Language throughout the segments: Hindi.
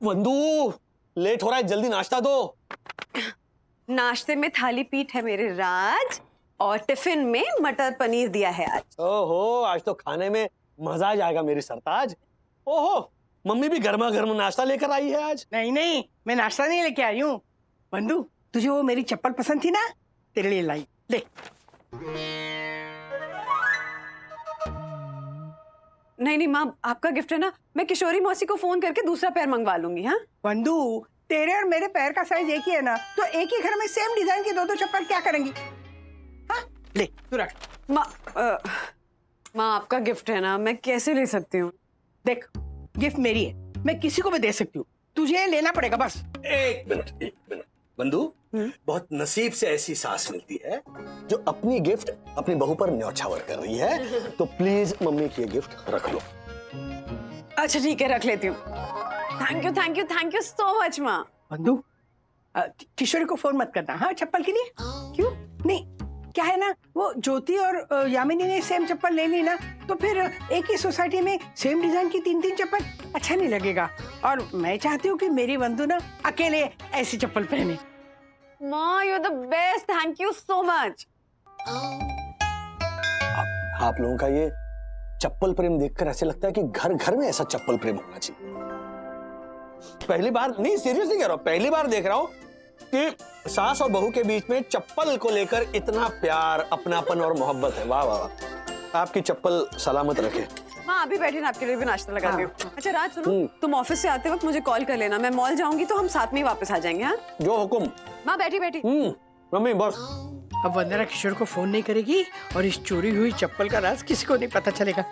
वंदू, लेट हो रहा है, जल्दी नाश्ता दो। नाश्ते में थाली पीठ है मेरे राज, और टिफिन में मटर पनीर दिया है आज। ओहो, आज तो खाने में मजा आ जाएगा मेरी सरताज। ओहो, मम्मी भी गर्मा गर्म नाश्ता लेकर आई है आज। नहीं नहीं, मैं नाश्ता नहीं लेके आई हूँ। बंधु, तुझे वो मेरी चप्पल पसंद थी ना, तेरे लिए लाई, ले। नहीं नहीं माँ, आपका गिफ्ट है ना, मैं किशोरी मौसी को फोन करके दूसरा पैर मंगवा लूंगी। हाँ बंधु, तेरे और मेरे पैर का साइज एक ही है ना, तो एक ही घर में सेम डिजाइन की दो चप्पल क्या करेंगी? हाँ, ले तू रख। माँ आपका गिफ्ट है ना, मैं कैसे ले सकती हूँ? देख, गिफ्ट मेरी है, मैं किसी को भी दे सकती हूँ, तुझे लेना पड़ेगा बस। एक मिनट बंधु, बहुत नसीब से ऐसी सास मिलती है जो अपनी गिफ्ट अपनी बहू पर न्यौछावर कर रही है। तो प्लीज मम्मी की ये गिफ्ट रख लो। अच्छा ठीक है, रख लेती हूँ। थैंक यू सो मच माँ। बंधु, किशोरी को फोन मत करना, हाँ, चप्पल के लिए। क्यों? नहीं, क्या है ना, वो ज्योति और यामिनी ने सेम चप्पल ले ली ना, तो फिर एक ही सोसाइटी में सेम डिजाइन की तीन तीन चप्पल अच्छा नहीं लगेगा। और मैं चाहती हूँ कि मेरी बंधु ना अकेले ऐसी चप्पल पहने। माँ you are the best, thank you so much. आप लोगों का ये चप्पल प्रेम देखकर ऐसे लगता है कि घर घर में ऐसा चप्पल प्रेम होना चाहिए। पहली बार नहीं, सीरियसली कह रहा हूं, पहली बार देख रहा हूं कि सास और बहू के बीच में चप्पल को लेकर इतना प्यार, अपनापन और मोहब्बत है। वाह वाह वाह, आपकी चप्पल सलामत रखे। हाँ अभी बैठे ना, आपके लिए भी नाश्ता लगाती हूँ। अच्छा राज सुनो, तुम ऑफिस से आते वक्त मुझे कॉल कर लेना, मैं मॉल जाऊंगी तो हम साथ में ही वापस आ जाएंगे। हाँ जो हुक्म। माँ बैठी। मम्मी बस। अब वंदना किशोर को फोन नहीं करेगी और इस चोरी हुई चप्पल का राज किसी को नहीं पता चलेगा।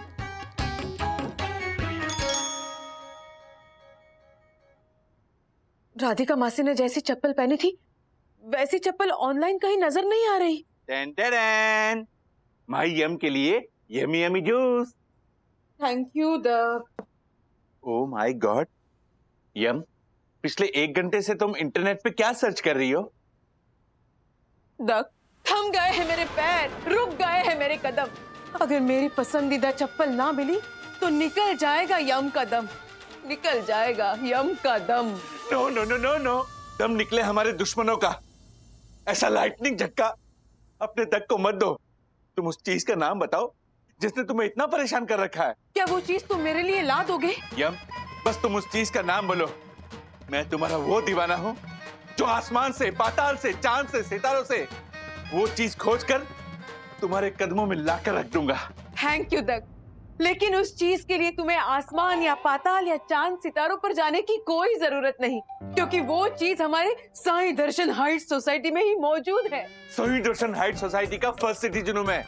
राधिका मासी ने जैसी चप्पल पहनी थी वैसी चप्पल ऑनलाइन कहीं नजर नहीं आ रही। टेन माई यम के लिए yummy yummy juice. Thank you the. Oh my god yum, पिछले 1 घंटे से तुम इंटरनेट पे क्या सर्च कर रही हो? द थम गए हैं मेरे पैर, रुक गए हैं मेरे कदम। अगर मेरी पसंदीदा चप्पल ना मिली तो निकल जाएगा यम का दम, निकल जाएगा यम का दम। No no no no no, दम निकले हमारे दुश्मनों का। ऐसा लाइटनिंग झटका अपने दक को मत दो। तुम उस चीज का नाम बताओ जिसने तुम्हें इतना परेशान कर रखा है। क्या वो चीज तुम मेरे लिए ला दोगे? यम, बस तुम उस चीज का नाम बोलो। मैं तुम्हारा वो दीवाना हूँ जो आसमान से, पाताल से, चांद से, सितारों से वो चीज खोज कर तुम्हारे कदमों में लाकर रख दूंगा। थैंक यू दक, लेकिन उस चीज के लिए तुम्हें आसमान या पाताल या चांद सितारों पर जाने की कोई जरूरत नहीं, क्योंकि वो चीज हमारे साईं दर्शन हाइट्स सोसाइटी में ही मौजूद है। साईं दर्शन हाइट सोसाइटी का फर्स्ट सिटीजन हूं मैं।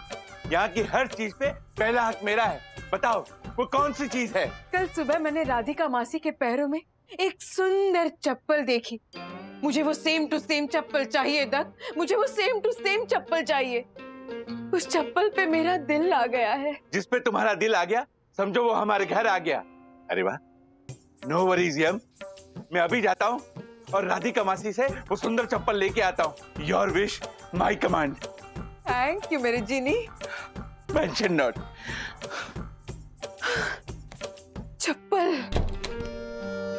यहाँ की हर चीज पे पहला हक मेरा है। बताओ वो कौन सी चीज है? कल सुबह मैंने राधिका मासी के पैरों में एक सुंदर चप्पल देखी। मुझे वो सेम टू सेम चप्पल चाहिए दक, मुझे वो सेम टू सेम चप्पल चाहिए। उस चप्पल पे मेरा दिल आ गया है। जिस पे तुम्हारा दिल आ गया समझो वो हमारे घर आ गया। अरे वाह, नो वरीज यम, मैं अभी जाता हूँ और राधिका मासी से वो सुंदर चप्पल लेके आता हूँ। Your wish my command. Thank you मेरे जीनी। Mention note. चप्पल।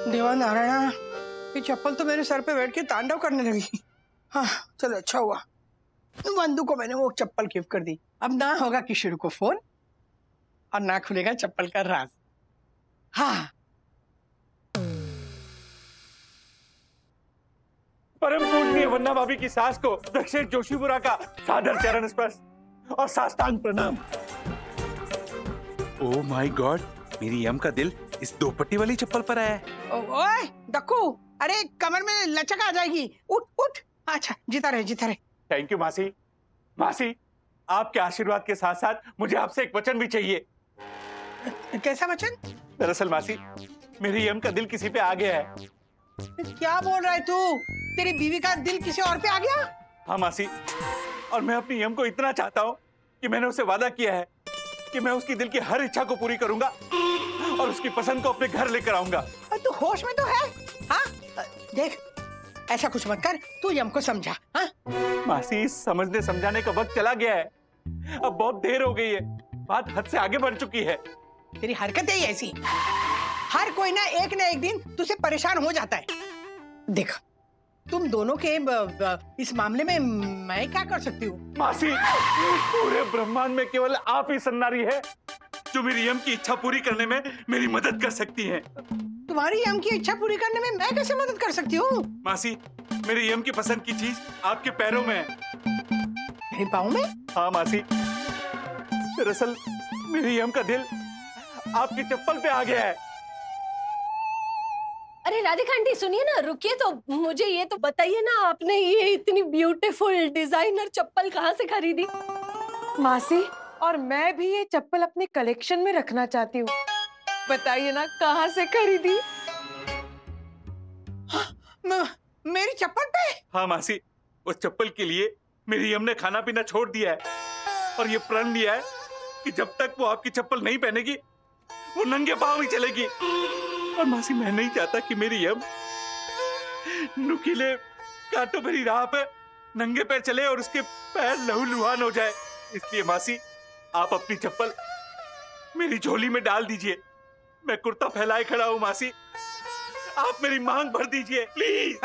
देवा नारायणा, ये चप्पल तो मेरे सर पे बैठ के तांडव करने लगी। हाँ चलो, अच्छा हुआ बंधु को मैंने वो चप्पल गिफ्ट कर दी। अब ना होगा किशोर को फोन और ना खुलेगा चप्पल का राज। हाँ, परम पूजनीय वन्ना भाभी की सास को दक्षेश जोशीपुरा का सादर चरण स्पर्श और साष्टांग प्रणाम। ओह माय गॉड, मेरी यम का दिल इस 2 पट्टी वाली चप्पल पर आया है। ओए डक्कू, अरे कमर में लचक आ जाएगी, उठ उठ। अच्छा, जीता रहे जीता रहे। थैंक यू मासी। मासी, आपके आशीर्वाद के साथ साथ मुझे आपसे एक वचन भी चाहिए। कैसा वचन? दरअसल मासी, मेरी यम का दिल किसी पे आ गया है। क्या बोल रहा है तू? तेरी बीवी का दिल किसी और पे आ गया? हाँ मासी, और मैं अपनी यम को इतना चाहता हूँ कि मैंने उसे वादा किया है कि मैं उसकी दिल की हर इच्छा को पूरी करूंगा और उसकी पसंद को अपने घर लेकर आऊंगा। तू होश में तो है? हाँ देख, ऐसा कुछ मत कर, तू यम को समझा। हाँ मासी, समझने समझाने का वक्त चला गया है, अब बहुत देर हो गई है, बात हद से आगे बढ़ चुकी है। तेरी हरकत ही ऐसी। हर कोई ना एक दिन तुझसे परेशान हो जाता है। देख, तुम दोनों के इस मामले में मैं क्या कर सकती हूँ? मासी, पूरे ब्रह्मांड में केवल आप ही सन्नारी है जो मेरी यम की इच्छा पूरी करने में मेरी मदद कर सकती हैं। तुम्हारी यम की इच्छा पूरी करने में मैं कैसे मदद कर सकती हूँ? मासी, मेरी यम की पसंद की चीज आपके पैरों में है। मेरे पाँव में? हाँ मासी, दरअसल मेरी यम का दिल आपकी चप्पल पे आ गया है। अरे राधिका आंटी सुनिए ना, रुकिए तो मुझे ये तो बताइए ना, आपने ये इतनी ब्यूटीफुल डिजाइनर चप्पल कहाँ से खरीदी? मासी, और मैं भी ये चप्पल अपने कलेक्शन में रखना चाहती हूँ। बताइए ना कहाँ से खरीदी? मेरी चप्पल पे? हाँ मासी, उस चप्पल के लिए मेरी यम ने खाना पीना छोड़ दिया है और ये प्रण लिया है कि जब तक वो आपकी चप्पल नहीं पहनेगी वो नंगे पांव ही चलेगी। और मासी, मैं नहीं चाहता कि मेरी यम नुकीले कांटों भरी राह पे नंगे पैर चले और उसके पैर लहूलुहान हो जाए। इसलिए मासी, आप अपनी चप्पल मेरी झोली में डाल दीजिए। मैं कुर्ता फैलाए खड़ा हूँ मासी, आप मेरी मांग भर दीजिए प्लीज।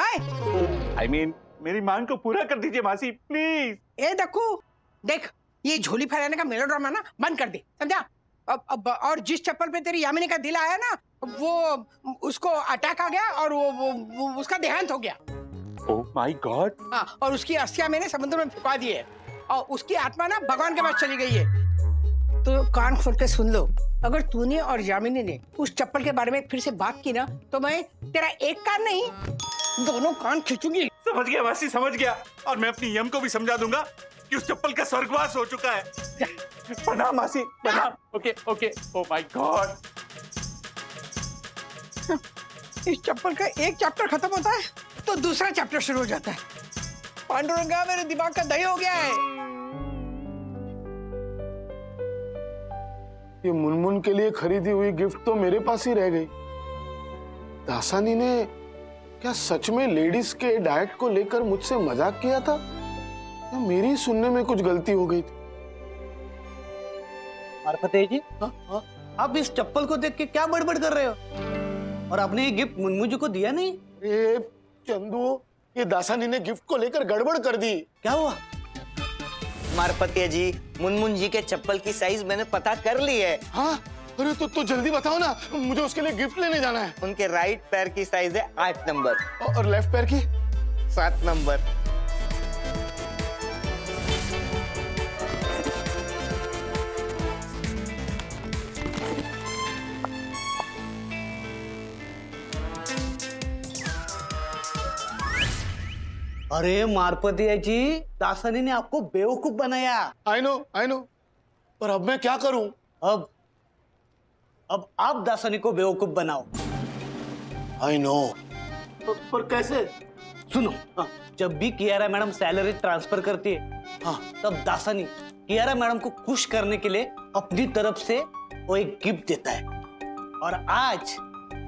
I mean, मेरी मांग को पूरा कर दीजिए मासी, प्लीज। ए दक्कू, देख, ये झोली फैलाने का मेलोड्रामा ना बंद कर दे, समझा? अब और जिस चप्पल पे तेरी यामिनी का दिल आया ना, वो उसको अटैक आ गया और वो उसका देहांत हो गया। Oh my God. हाँ, और उसकी अस्थियां मैंने समुद्र में फेंका दी है और उसकी आत्मा ना भगवान के पास चली गई है। तो कान खोल के सुन लो, अगर तूने और यामिनी ने उस चप्पल के बारे में फिर से बात की ना, तो मैं तेरा एक कान नहीं, दोनों कान खींचूंगी। समझ गया मासी, समझ गया। और मैं अपनी यम को भी समझा दूंगा कि उस चप्पल का स्वर्गवास हो चुका है। प्रणाम मासी, प्रणाम। Okay okay. Oh my God. इस चप्पल का एक चैप्टर खत्म होता है तो दूसरा चैप्टर शुरू हो जाता है। पांडुरंगा, मेरे दिमाग का दही हो गया है। ये मुनमुन के लिए खरीदी हुई गिफ्ट तो मेरे पास ही रह गई। दासानी ने क्या सच में लेडीज के डाइट को लेकर मुझसे मजाक किया था या मेरी सुनने में कुछ गलती हो गई थी? मारफतेह जी, आप इस चप्पल को देख के क्या बड़बड़ कर रहे हो? और आपने ये गिफ्ट मुनमुन को दिया नहीं? ए चंदू, ये दासानी ने गिफ्ट को लेकर गड़बड़ कर दी। क्या हुआ? मारफतिया जी, मुनमुन जी के चप्पल की साइज मैंने पता कर ली है। हाँ, अरे तो जल्दी बताओ ना, मुझे उसके लिए गिफ्ट लेने जाना है। उनके राइट पैर की साइज है 8 नंबर और लेफ्ट पैर की 7 नंबर। अरे मारफतेह जी, दासानी ने आपको बेवकूफ बनाया। आई नो, पर अब मैं क्या करूं? अब आप दासानी को बेवकूफ बनाओ। आई नो, पर कैसे? सुनो, जब भी कियारा मैडम सैलरी ट्रांसफर करती है, तब दासानी कियारा मैडम को खुश करने के लिए अपनी तरफ से वो एक गिफ्ट देता है। और आज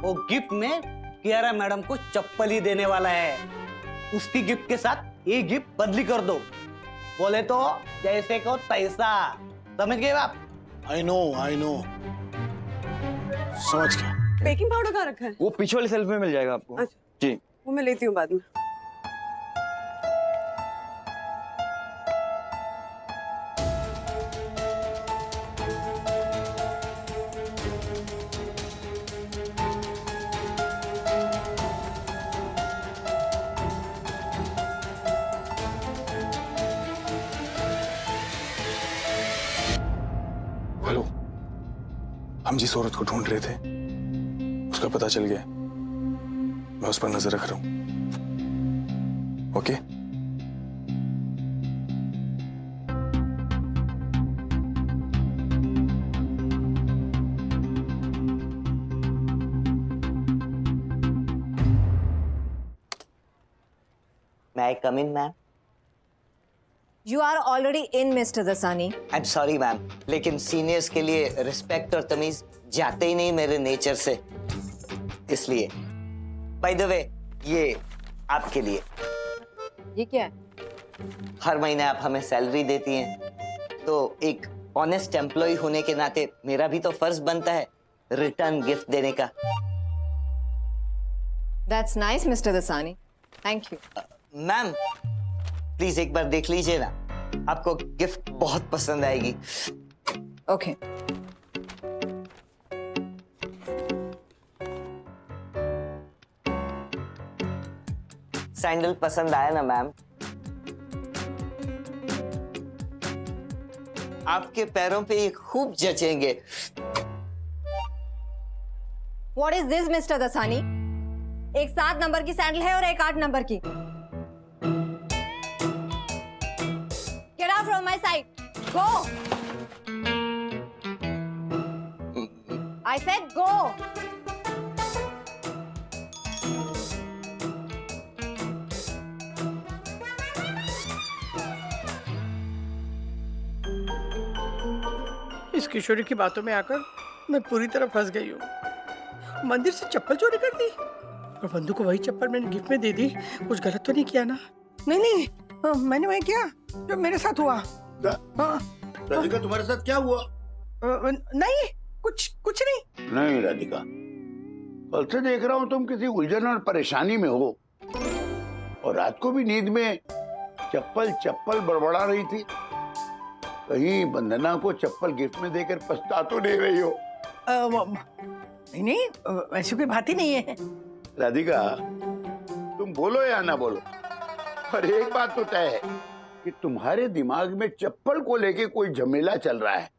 वो गिफ्ट में कियारा मैडम को चप्पल ही देने वाला है। उसकी गिफ्ट के साथ ये गिफ्ट बदली कर दो, बोले तो जैसे को तैसा। समझ गए आप? आई नो, समझ गया। बेकिंग पाउडर कहाँ रखा है? वो पीछे वाले सेल्फ में मिल जाएगा आपको। अच्छा। जी, वो मैं लेती हूँ बाद में। हेलो, हम जिस औरत को ढूंढ रहे थे उसका पता चल गया। मैं उस पर नजर रख रहा हूं। Okay? May I come in, ma'am? You are already in, Mr. Dasani. I'm sorry, ma'am, लेकिन सीनियर्स के लिए रिस्पेक्ट और तमीज जाते ही नहीं मेरे नेचर से, इसलिए। बाय द वे, ये आपके लिए। ये क्या है? हर महीने आप हमें सैलरी देती हैं, तो एक ऑनेस्ट एम्प्लॉय होने के नाते मेरा भी तो फर्ज बनता है रिटर्न गिफ्ट देने का। That's nice, Mr. Dasani. Thank you. Ma'am please एक बार देख लीजिए ना, आपको गिफ्ट बहुत पसंद आएगी। Okay. सैंडल पसंद आया ना मैम? आपके पैरों पे ये खूब जचेंगे। What is this, Mr. Dasani? एक 7 नंबर की सैंडल है और एक 8 नंबर की। Get out from my sight. Go. I said go. इस किशोरी की बातों में आकर मैं पूरी तरह फंस गई हूँ। मंदिर से चप्पल चोरी कर दी और बंधु को वही चप्पल मैंने गिफ्ट में दे दी। कुछ गलत तो नहीं किया ना? नहीं नहीं, मैंने वही किया जो मेरे साथ हुआ। हाँ। राधिका तुम्हारे साथ क्या हुआ? नहीं, कुछ नहीं। नहीं राधिका, कल से देख रहा हूँ तुम किसी उलझन और परेशानी में हो, और रात को भी नींद में चप्पल बड़बड़ा रही थी। कहीं वंदना को चप्पल गिफ्ट में देकर पछता तो नहीं रही हो? नहीं, ऐसी कोई बात ही नहीं है। राधिका, तुम बोलो या ना बोलो, पर एक बात तो तय है कि तुम्हारे दिमाग में चप्पल को लेके कोई झमेला चल रहा है।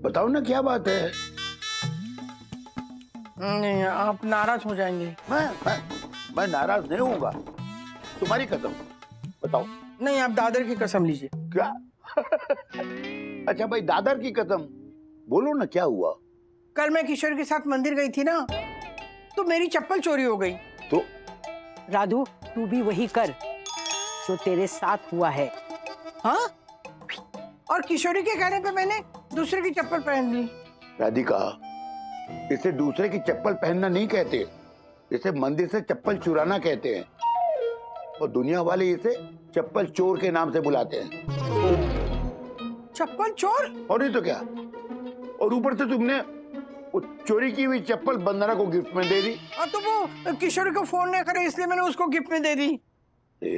बताओ ना क्या बात है? नहीं, आप नाराज हो जाएंगे। मैं नाराज नहीं होऊंगा, तुम्हारी कसम। बताओ। नहीं, आप दादर की कसम लीजिए। क्या? अच्छा भाई, दादर की कसम बोलो ना, क्या हुआ? कल मैं किशोर के साथ मंदिर गई थी ना, तो मेरी चप्पल चोरी हो गई। तो राधु, तू भी वही कर जो तेरे साथ हुआ है। हाँ? और किशोरी के कहने पे मैंने दूसरे की चप्पल पहन ली। राधिका, इसे दूसरे की चप्पल पहनना नहीं कहते, इसे मंदिर से चप्पल चुराना कहते हैं, और दुनिया वाले इसे चप्पल चोर के नाम से बुलाते हैं। चप्पल चोर? और नहीं तो क्या। और ऊपर से तुमने वो चोरी की हुई चप्पल वंदना को गिफ्ट में दे दी। तो वो किशोरी को फोन नहीं करे इसलिए मैंने उसको गिफ्ट में दे दी।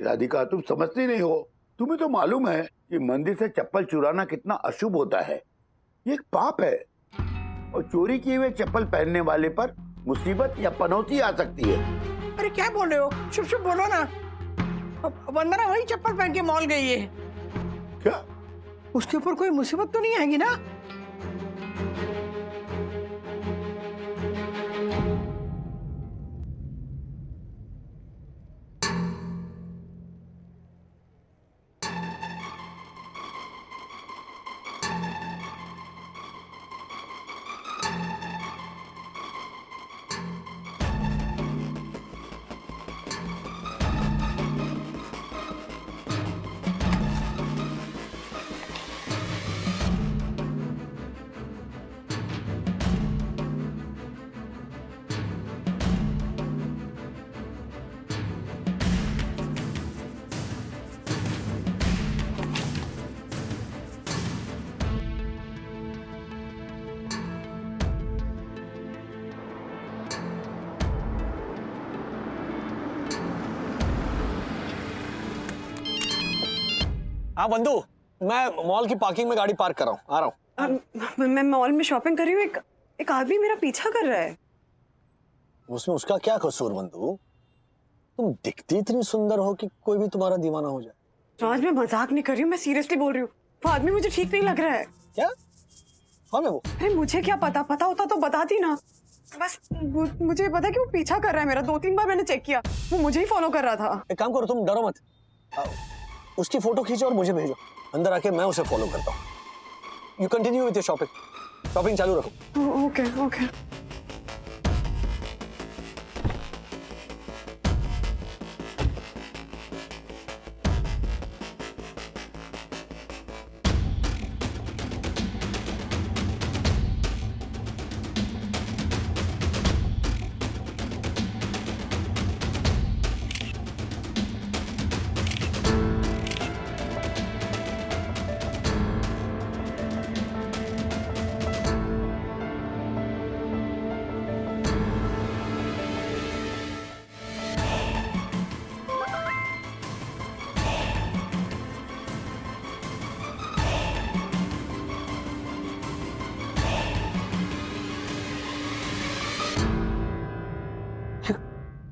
राधिका, तुम समझती नहीं हो। तुम्हें तो मालूम है कि मंदिर से चप्पल चुराना कितना अशुभ होता है। ये एक पाप है, और चोरी किए हुए चप्पल पहनने वाले पर मुसीबत या पनौती आ सकती है। अरे क्या बोल रहे हो? शुभ बोलो ना। वंदना वही चप्पल पहन के मॉल गई है। क्या? उसके ऊपर कोई मुसीबत तो नहीं आएगी ना? हाँ बंधु, मैं मॉल की पार्किंग में गाड़ी पार्क कर रहा हूँ, आ रहा हूँ। मैं मॉल में शॉपिंग कर रही हूँ, एक आदमी मेरा पीछा कर रहा है। उसमें उसका क्या कसूर बंधु? तुम दिखती इतनी सुंदर हो कि कोई भी तुम्हारा दीवाना हो जाए। आज मैं मजाक नहीं कर रही हूँ, मैं सीरियसली बोल रही हूँ। वो आदमी मुझे ठीक नहीं लग रहा है। क्या? कौन है वो? अरे मुझे क्या पता होता तो बताती ना। बस मुझे पता कि वो पीछा कर रहा है मेरा। 2-3 बार मैंने चेक किया, वो मुझे ही फॉलो कर रहा था। एक काम करो, तुम डरो मत, उसकी फोटो खींचो और मुझे भेजो। अंदर आके मैं उसे फॉलो करता हूँ। You continue with your shopping चालू रखो। ओके।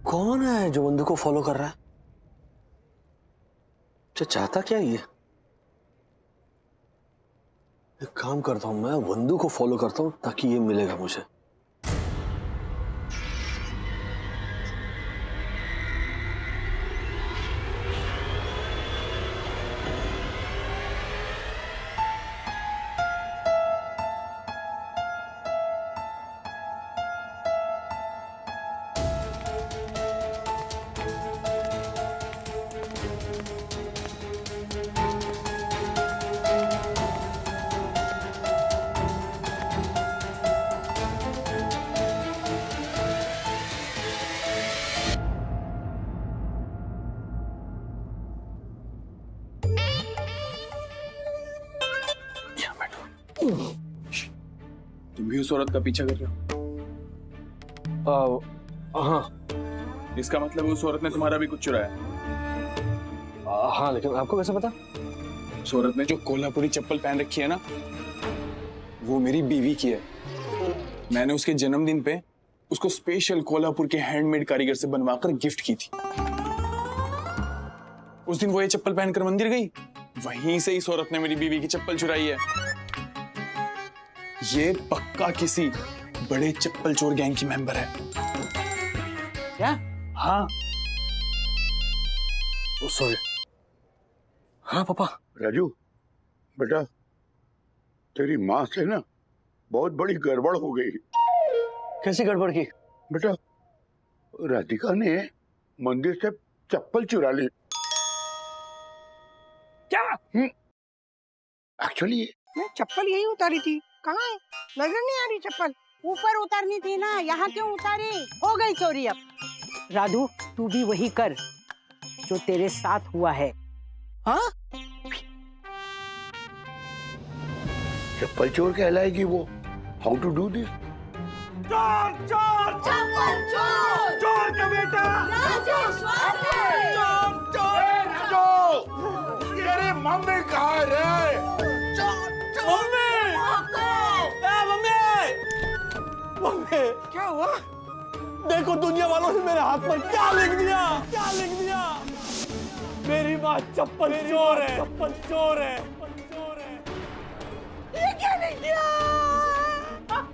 कौन है जो बंदू को फॉलो कर रहा है? चाहता क्या ये? एक काम करता हूं, मैं बंदू को फॉलो करता हूं ताकि ये मिलेगा मुझे। तुम भी उस औरत का पीछा कर रहे हो? हाँ। इसका मतलब उस औरत ने तुम्हारा भी कुछ चुराया? हाँ, लेकिन आपको कैसे पता? उस औरत ने जो कोल्हापुरी चप्पल पहन रखी है ना, वो मेरी बीवी की है। मैंने उसके जन्मदिन पे उसको स्पेशल कोल्हापुर के हैंडमेड कारीगर से बनवाकर गिफ्ट की थी। उस दिन वो ये चप्पल पहनकर मंदिर गई, वहीं से इस औरत ने मेरी बीवी की चप्पल चुराई है। ये पक्का किसी बड़े चप्पल चोर गैंग की मेंबर है। क्या? हाँ। सॉरी। हाँ पापा। राजू बेटा, तेरी माँ से ना बहुत बड़ी गड़बड़ हो गई। कैसी गड़बड़ की? बेटा, राधिका ने मंदिर से चप्पल चुरा ली। क्या? एक्चुअली मैं चप्पल यही उतारी थी, कहाँ है? नजर नहीं आ रही चप्पल। ऊपर उतारनी थी ना, यहाँ क्यों उतारी? हो गई चोरी अब। राधु, तू भी वही कर जो तेरे साथ हुआ है। हाँ? चप्पल चोर कहलाएगी वो। How to do this? चोर चोर चप्पल चोर चोर का बेटा राजेश वाले। चोर चोर राजू, तेरी मम्मी कहाँ है? मम्मी मम्मी, क्या हुआ? देखो दुनिया वालों ने मेरे हाथ पर क्या लिख दिया? क्या लिख दिया? मेरी माँ चप्पल चोर है, चप्पल चोर है, चोर है। ये क्या लिख दिया?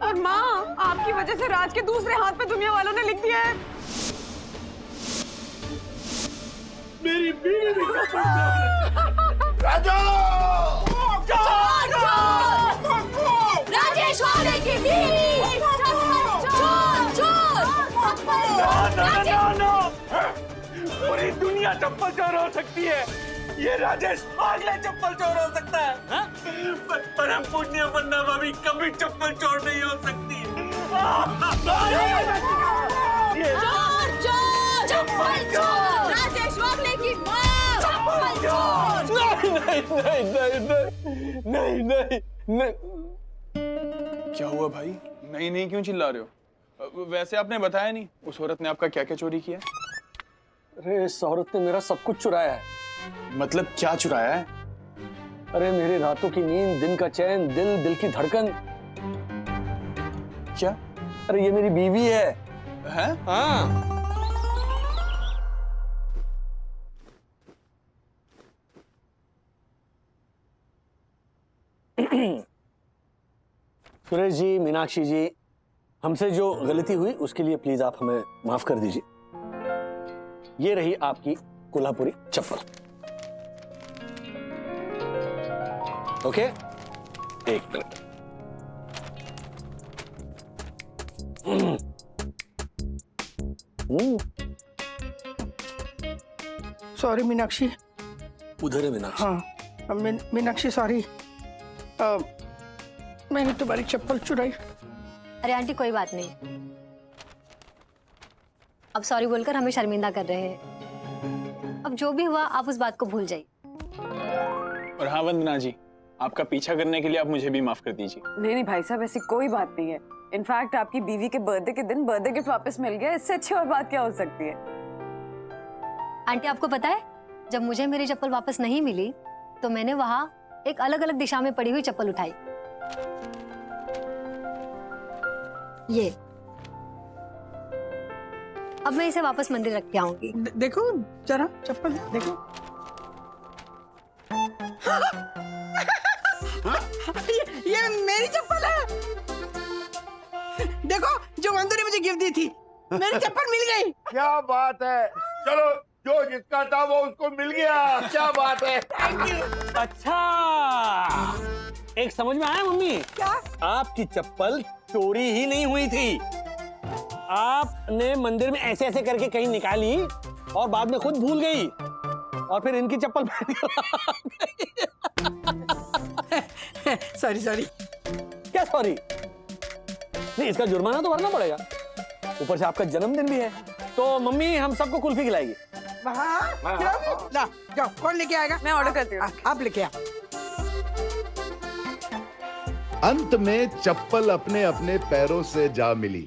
और माँ, आपकी वजह से राज के दूसरे हाथ पे दुनिया वालों ने लिख दिया है। मेरी बीवी भी चप्पल चोर है। राजू! चोर चोर राजेश वाले की बीवी चोर चोर ना पूरी दुनिया चप्पल चोर हो सकती है, ये राजेश वाले चप्पल चोर हो सकता है, हाँ? पर हम पुण्य बन्ना भाभी कभी चप्पल चोर नहीं हो सकती। चोर चोर चप्पल चोर राजेश वाले की माँ चप्पल चोर। नहीं। क्या हुआ भाई? नहीं नहीं क्यों चिल्ला रहे हो? वैसे आपने बताया नहीं उस औरत ने आपका क्या क्या चोरी किया? अरे इस औरत ने मेरा सब कुछ चुराया है। मतलब क्या चुराया है? अरे मेरी रातों की नींद, दिन का चैन, दिल की धड़कन। क्या? अरे ये मेरी बीवी है। हैं? हाँ। सुरेश जी, मीनाक्षी जी, हमसे जो गलती हुई उसके लिए प्लीज आप हमें माफ कर दीजिए। ये रही आपकी कोल्हापुरी चप्पल। ओके, एक मिनट। सॉरी मीनाक्षी। उधर है मीनाक्षी। हाँ मीनाक्षी सॉरी, मैंने तुम्हारी चप्पल चुराई। अरे आंटी कोई बात नहीं, अब सॉरी बोलकर हमें शर्मिंदा कर रहे हैं। अब जो भी हुआ आप उस बात को भूल जाइए। और हाँ वंदना जी, आपका पीछा करने के लिए आप मुझे भी माफ कर दीजिए। नहीं भाई साहब, ऐसी कोई बात नहीं है। इनफैक्ट आपकी बीवी के बर्थडे के दिन बर्थडे गिफ्ट वापस मिल गया, इससे अच्छी और बात क्या हो सकती है? आंटी आपको पता है, जब मुझे मेरी चप्पल वापस नहीं मिली तो मैंने वहां एक अलग अलग दिशा में पड़ी हुई चप्पल उठाई। ये अब मैं इसे वापस मंदिर रख के आऊंगी। देखो जरा चप्पल देखो। ये मेरी चप्पल है। देखो जो वंदू ने मुझे गिफ्ट दी थी, मेरी चप्पल मिल गई। क्या बात है, चलो जो जिसका था वो उसको मिल गया, क्या बात है। अच्छा, एक समझ में आया मम्मी? क्या? आपकी चप्पल चोरी ही नहीं हुई थी, आपने मंदिर में ऐसे ऐसे करके कहीं निकाली और बाद में खुद भूल गई और फिर इनकी चप्पल सॉरी सॉरी। क्या सॉरी? नहीं, इसका जुर्माना तो भरना पड़ेगा, ऊपर से आपका जन्मदिन भी है। तो मम्मी हम सबको कुल्फी खिलाएगी। ला जाओ, कौन लेके आएगा? मैं ऑर्डर करती हूँ। आप लेके आओ। अंत में चप्पल अपने अपने पैरों से जा मिली।